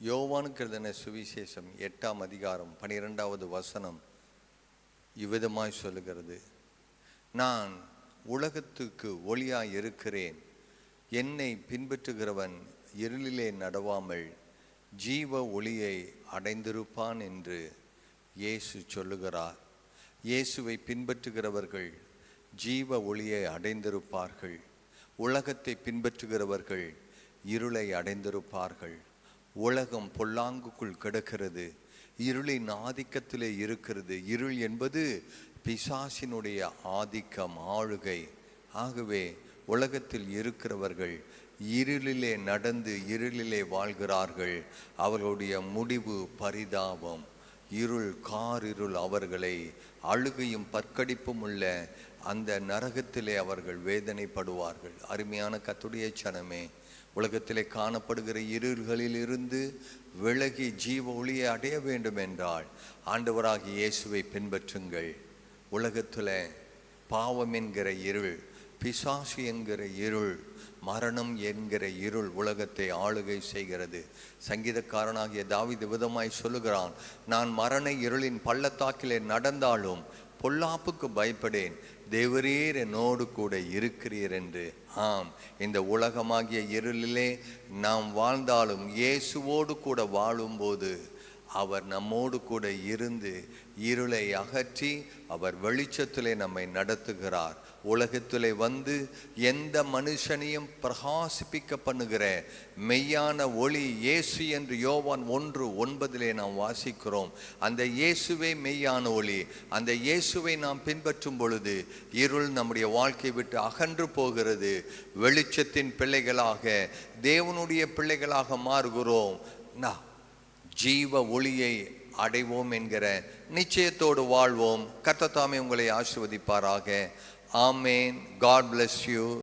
யோவானுக்கு எழுதின சுவிசேஷம் 8ஆம் அதிகாரம் 12வது வசனம் இவ்விதமாய் சொல்லுகிறது. நான் உலகத்துக்கு ஒளியாய் இருக்கிறேன். என்னை பின்பற்றுகிறவன் இருளிலே நடவாமல் ஜீவ ஒளியை அடைந்திருப்பான் என்று இயேசு சொல்லுகிறார். இயேசுவை பின்பற்றுகிறவர்கள் ஜீவ ஒளியை அடைந்திருப்பார்கள். உலகத்தை பின்பற்றுகிறவர்கள் இருளை அடைந்திருப்பார்கள். உலகம் பொல்லாங்குக்குள் கிடக்கிறது, இருளின் ஆதிக்கத்திலே இருக்கிறது. இருள் என்பது பிசாசினுடைய ஆதிக்கம், ஆளுகை. ஆகவே உலகத்தில் இருக்கிறவர்கள் இருளிலே நடந்து இருளிலே வாழ்கிறார்கள். அவர்களுடைய முடிவு பரிதாபம். இருள், காரிருள் அவர்களை அழுகையும் பற்கடிப்பும் உள்ள அந்த நரகத்திலே அவர்கள் வேதனைப்படுவார்கள். அருமையான கர்த்தருடைய ஜனமே, உலகத்திலே காணப்படுகிற இருள்களில் இருந்து விலகி ஜீவ ஒளியை அடைய வேண்டும் என்றால் ஆண்டவராகிய இயேசுவை பின்பற்றுங்கள். உலகத்தில் பாவம் என்கிற இருள், பிசாசு என்கிற இருள், மரணம் என்கிற இருள் உலகத்தை ஆளுகை செய்கிறது. சங்கீதக்காரனாகிய தாவீது விதமாய் சொல்லுகிறான், நான் மரண இருளின் பள்ளத்தாக்கிலே நடந்தாலும் பொல்லாப்புக்கு பயப்படேன், தேவரீர் என்னோடு கூட இருக்கிறீர் என்று. ஆம், இந்த உலகமாகிய இருளிலே நாம் வாழ்ந்தாலும் இயேசுவோடு கூட வாழும்போது அவர் நம்மோடு கூட இருந்து இருளை அகற்றி அவர் வெளிச்சத்திலே நம்மை நடத்துகிறார். உலகத்திலே வந்து எந்த மனுஷனையும் பிரகாசிப்பிக்க பண்ணுகிற மெய்யான ஒளி இயேசு என்று யோவான் 1:9 நாம் வாசிக்கிறோம். அந்த இயேசுவே மெய்யான ஒளி. அந்த இயேசுவை நாம் பின்பற்றும் பொழுது இருள் நம்முடைய வாழ்க்கை விட்டு அகன்று போகிறது. வெளிச்சத்தின் பிள்ளைகளாக, தேவனுடைய பிள்ளைகளாக மாறுகிறோம். ஜீவ ஒளியை அடைவோம் என்கிற நிச்சயத்தோடு வாழ்வோம். கர்த்தர் தாமே உங்களை ஆசீர்வதிப்பாராக. ஆமேன். God bless you.